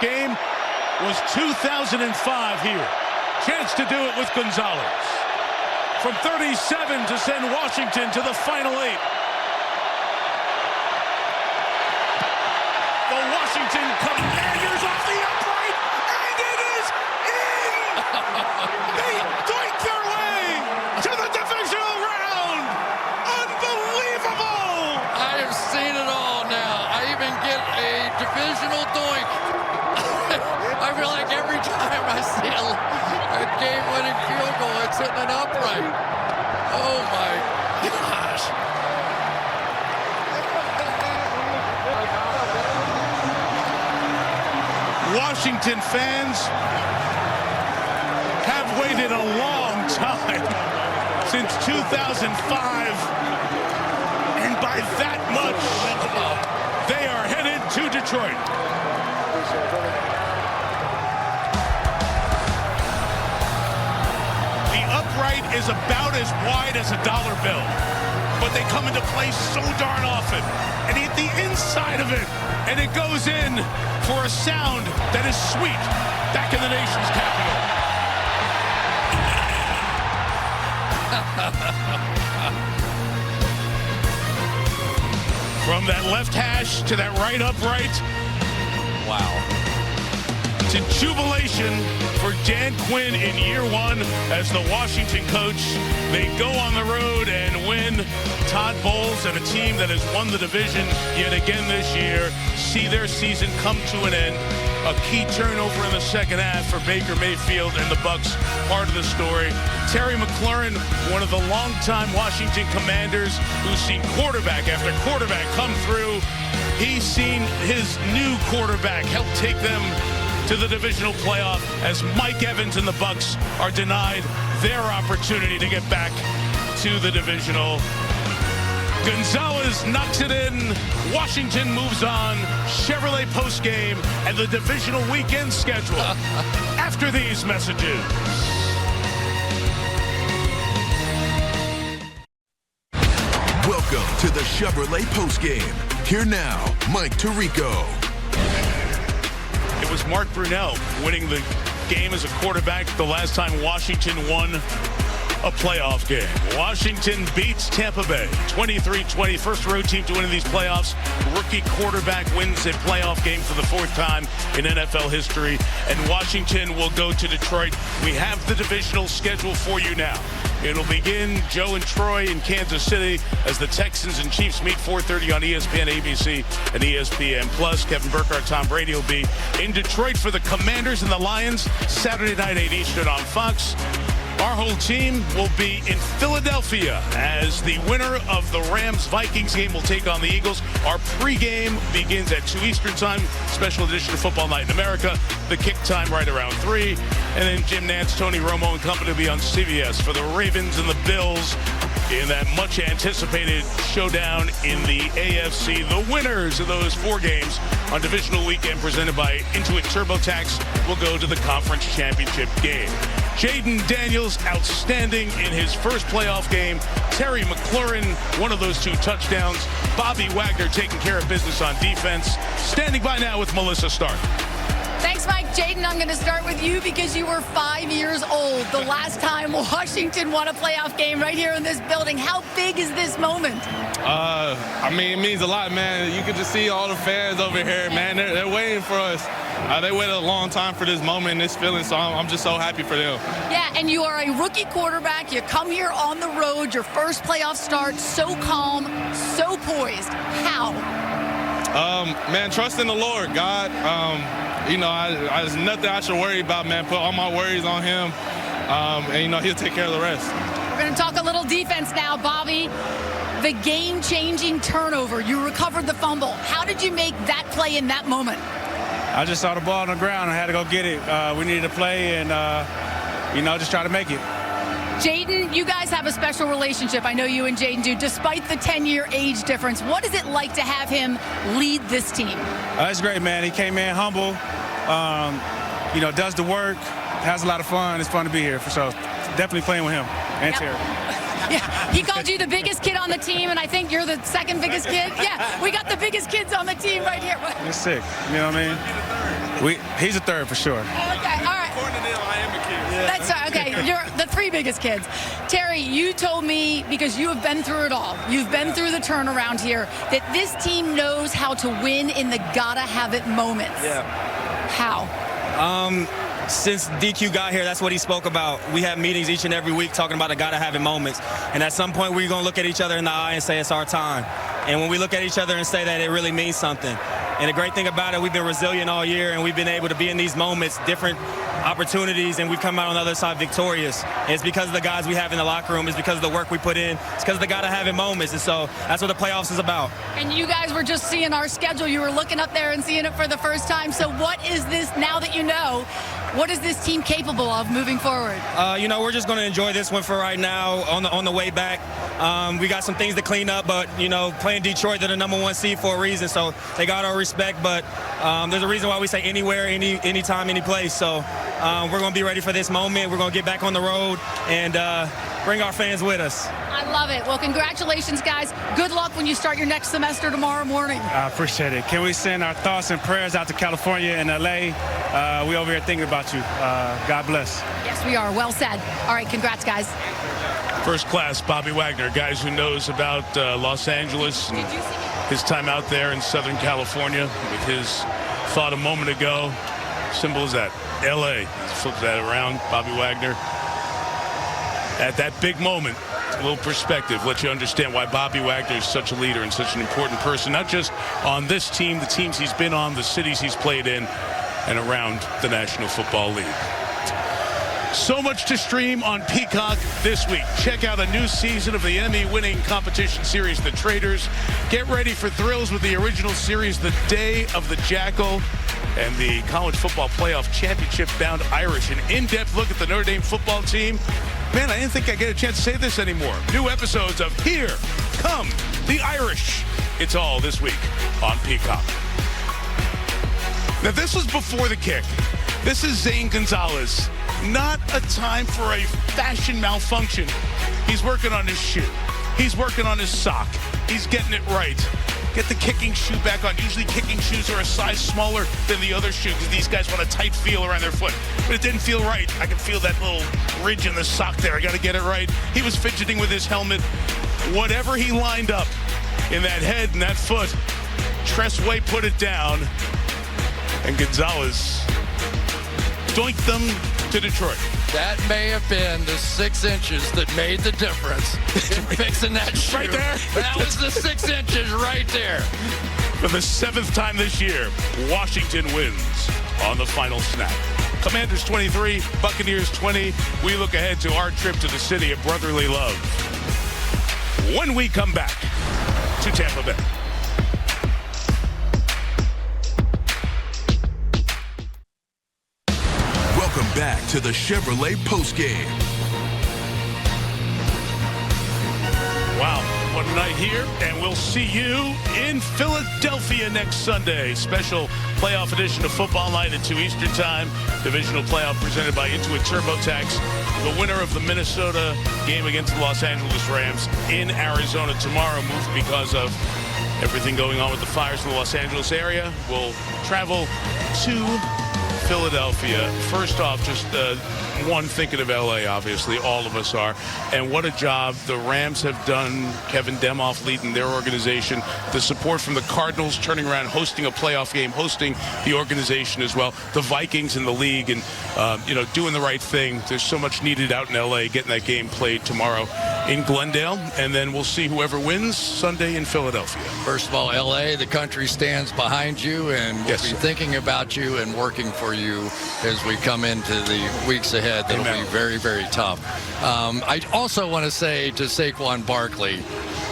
game was 2005 here. Chance to do it with Gonzalez. From 37 to send Washington to the final 8. The Washington Commanders off the upright, and it is in! They doink their way to the divisional round! Unbelievable! I have seen it all now. I even get a divisional doink. I feel like every time I see a game-winning field goal, it's hitting an upright. Oh my gosh. Washington fans have waited a long time, since 2005, and by that much, they are headed to Detroit. The upright is about as wide as a dollar bill, but they come into play so darn often, and hit the inside of it, and it goes in for a sound that is sweet back in the nation's capital. From that left hash to that right upright. Wow. To jubilation for Dan Quinn in year 1 as the Washington coach. They go on the road and win. Todd Bowles and a team that has won the division yet again this year see their season come to an end. A key turnover in the second half for Baker Mayfield and the Bucs, part of the story. Terry McLaurin, one of the longtime Washington Commanders, who's seen quarterback after quarterback come through. He's seen his new quarterback help take them to the divisional playoff as Mike Evans and the Bucs are denied their opportunity to get back to the divisional. Gonzalez knocks it in. Washington moves on. Chevrolet postgame and the divisional weekend schedule after these messages. Welcome to the Chevrolet postgame. Here now, Mike Tirico. It was Mark Brunell winning the game as a quarterback the last time Washington won a playoff game. Washington beats Tampa Bay 23-20, first road team to win in these playoffs. Rookie quarterback wins a playoff game for the 4th time in NFL history, and Washington will go to Detroit. We have the divisional schedule for you now. It'll begin Joe and Troy in Kansas City as the Texans and Chiefs meet 4:30 on ESPN, ABC, and ESPN Plus. Kevin Burkhardt, Tom Brady will be in Detroit for the Commanders and the Lions Saturday night 8 Eastern on Fox. Our whole team will be in Philadelphia as the winner of the Rams-Vikings game will take on the Eagles. Our pregame begins at 2 Eastern time, special edition of Football Night in America. The kick time right around 3. And then Jim Nantz, Tony Romo, and company will be on CBS for the Ravens and the Bills in that much-anticipated showdown in the AFC. The winners of those 4 games on divisional weekend presented by Intuit TurboTax will go to the conference championship game. Jaden Daniels, outstanding in his first playoff game. Terry McLaurin, one of those 2 touchdowns. Bobby Wagner taking care of business on defense. Standing by now with Melissa Stark. Thanks, Mike. Jaden, I'm going to start with you because you were 5 years old the last time Washington won a playoff game right here in this building. How big is this moment? I mean, it means a lot, man. You can just see all the fans over here, man. They're waiting for us. They waited a long time for this moment and this feeling, so I'm just so happy for them. Yeah, and you are a rookie quarterback. You come here on the road, your first playoff start, so calm, so poised. How? Man, trust in the Lord, God. You know, there's nothing I should worry about, man. Put all my worries on him, and, you know, he'll take care of the rest. We're going to talk a little defense now, Bobby. The game-changing turnover. You recovered the fumble. How did you make that play in that moment? I just saw the ball on the ground. I had to go get it. We needed to play and, you know, just try to make it. Jaden, you guys have a special relationship. I know you and Jaden do, despite the 10-year age difference. What is it like to have him lead this team? It's great, man. He came in humble, you know, does the work, has a lot of fun. It's fun to be here, for sure. Definitely playing with him and Terry. Yeah, he called you the biggest kid on the team, and I think you're the second biggest kid. Yeah, we got the biggest kids on the team right here. It's sick, you know what I mean? He's a third for sure. Okay, all right. That's right. Okay, you're the 3 biggest kids. Terry, you told me, because you have been through it all, you've been through the turnaround here, that this team knows how to win in the gotta-have-it moments. Yeah. How? Since DQ got here, that's what he spoke about. We have meetings each and every week talking about the gotta-have-it moments. And at some point, we're going to look at each other in the eye and say it's our time. And when we look at each other and say that, it really means something. And the great thing about it, we've been resilient all year, and we've been able to be in these moments, different opportunities, and we've come out on the other side victorious. And it's because of the guys we have in the locker room. It's because of the work we put in. It's because of the gotta-have-it moments. And so that's what the playoffs is about. And you guys were just seeing our schedule. You were looking up there and seeing it for the first time. So what is this, now that you know, what is this team capable of moving forward? We're just going to enjoy this one for right now on the way back. We got some things to clean up, but, playing Detroit, they're the #1 seed for a reason, so they got our respect. But there's a reason why we say anywhere, anytime, any place. So we're going to be ready for this moment. We're going to get back on the road and bring our fans with us. I love it. Well, congratulations, guys. Good luck when you start your next semester tomorrow morning. I appreciate it. Can we send our thoughts and prayers out to California and LA? We over here thinking about you. God bless. Yes, we are. Well said. All right, congrats, guys. First class, Bobby Wagner, guys who knows about Los Angeles and his time out there in Southern California with his thought a moment ago. Simple as that. LA. Flip that around. Bobby Wagner. At that big moment, a little perspective, let you understand why Bobby Wagner is such a leader and such an important person, not just on this team, the teams he's been on, the cities he's played in, and around the National Football League. So much to stream on Peacock this week. Check out a new season of the Emmy-winning competition series, The Traitors. Get ready for thrills with the original series, The Day of the Jackal, and the College Football Playoff Championship-bound Irish. An in-depth look at the Notre Dame football team. Man, I didn't think I'd get a chance to say this anymore. New episodes of Here Come the Irish. It's all this week on Peacock. Now, this was before the kick. This is Zane Gonzalez. Not a time for a fashion malfunction. He's working on his shoe. He's working on his sock. He's getting it right. Get the kicking shoe back on. Usually kicking shoes are a size smaller than the other shoe because these guys want a tight feel around their foot. But it didn't feel right. I can feel that little ridge in the sock there. I got to get it right. He was fidgeting with his helmet. Whatever he lined up in that head and that foot, Tressway put it down, and Gonzalez doinked them to Detroit. That may have been the 6 inches that made the difference in fixing that shoe. Right there. That was the 6 inches right there. For the 7th time this year, Washington wins on the final snap. Commanders 23, Buccaneers 20. We look ahead to our trip to the city of brotherly love when we come back to Tampa Bay. Welcome back to the Chevrolet Postgame. Wow, what a night here, and we'll see you in Philadelphia next Sunday. Special playoff edition of Football Night at 2 Eastern Time. Divisional playoff presented by Intuit TurboTax. The winner of the Minnesota game against the Los Angeles Rams in Arizona tomorrow moved because of everything going on with the fires in the Los Angeles area. Will travel to Philadelphia. First off, just one, thinking of LA, obviously, all of us are. And what a job the Rams have done. Kevin Demoff leading their organization. The support from the Cardinals turning around, hosting a playoff game, hosting the organization as well. The Vikings in the league and, doing the right thing. There's so much needed out in LA, getting that game played tomorrow in Glendale. And then we'll see whoever wins Sunday in Philadelphia. First of all, LA, the country stands behind you and will be thinking about you and working for you as we come into the weeks ahead. That'll be very, very tough. I also want to say to Saquon Barkley,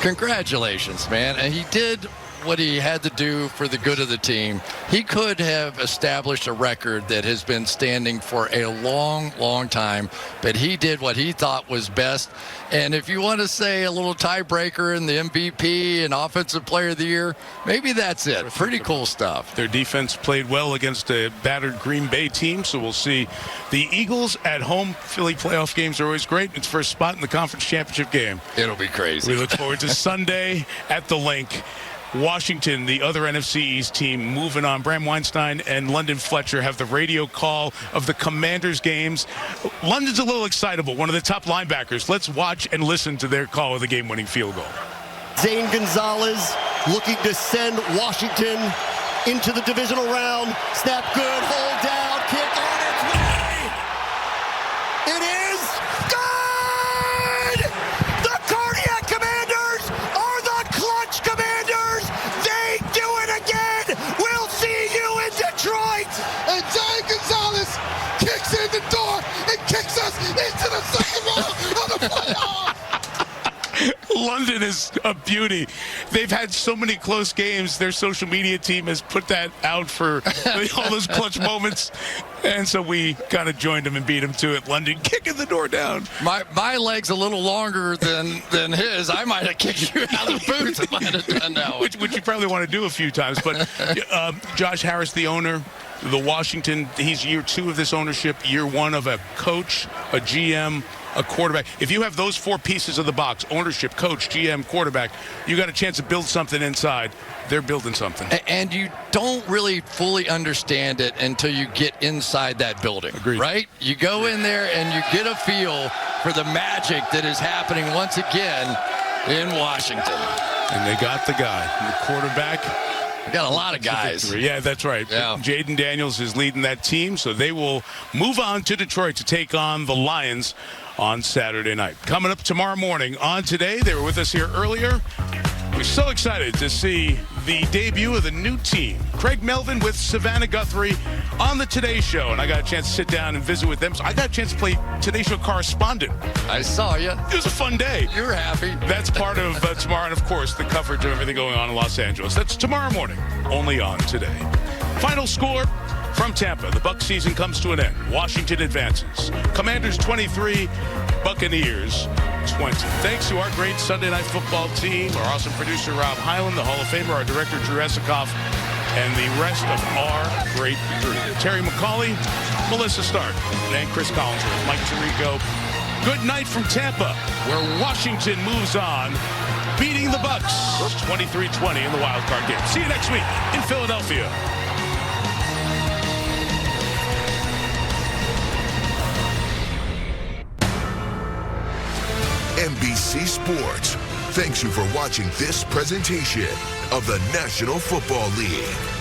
congratulations, man. And he did what he had to do for the good of the team. He could have established a record that has been standing for a long, long time, but he did what he thought was best. And if you want to say a little tiebreaker in the MVP and Offensive Player of the Year, maybe that's it. Pretty cool stuff. Their defense played well against a battered Green Bay team, so we'll see. The Eagles at home. Philly playoff games are always great. It's first spot in the conference championship game. It'll be crazy. We look forward to Sunday at the Link. Washington, the other NFC East team, moving on. Bram Weinstein and London Fletcher have the radio call of the Commanders games. London's a little excitable, one of the top linebackers. Let's watch and listen to their call of the game-winning field goal. Zane Gonzalez looking to send Washington into the divisional round. Snap good, hold down, kick on its way. It is good! The Cardiac Commanders are the clutch Commanders. They do it again. We'll see you in Detroit. And Zane Gonzalez kicks in the door and kicks us into the second round of the playoffs. London is a beauty. They've had so many close games. Their social media team has put that out for all those clutch moments. And so we kind of joined them and beat them to it. London kicking the door down. My leg's a little longer than his. I might have kicked you out of the booth if I had done that one. Which you probably want to do a few times. But Josh Harris, the owner, the Washington, he's year 2 of this ownership, year 1 of a coach, a GM, a quarterback. If you have those 4 pieces of the box, ownership, coach, GM, quarterback, you got a chance to build something inside. They're building something. And you don't really fully understand it until you get inside that building. Agreed. Right? You go in there and you get a feel for the magic that is happening once again in Washington. And they got the guy, the quarterback. We got a lot of guys. Yeah, that's right. Yeah. Jaden Daniels is leading that team, so they will move on to Detroit to take on the Lions on Saturday night. Coming up tomorrow morning on Today, they were with us here earlier. We're so excited to see the debut of the new team. Craig Melvin with Savannah Guthrie on the Today Show, and I got a chance to sit down and visit with them. So I got a chance to play Today Show correspondent. I saw you. It was a fun day. You were happy. That's part of tomorrow, and of course, the coverage of everything going on in Los Angeles. That's tomorrow morning, only on Today. Final score from Tampa. The Bucs season comes to an end. Washington advances. Commanders 23, Buccaneers 20. Thanks to our great Sunday Night Football team, our awesome producer Rob Hyland, the Hall of Famer, our director Drew Esikoff, and the rest of our great crew. Terry McCauley, Melissa Stark, and Chris Collinsworth, Mike Tirico. Good night from Tampa, where Washington moves on, beating the Bucs 23-20 in the wild card game. See you next week in Philadelphia. NBC Sports thanks you for watching this presentation of the National Football League.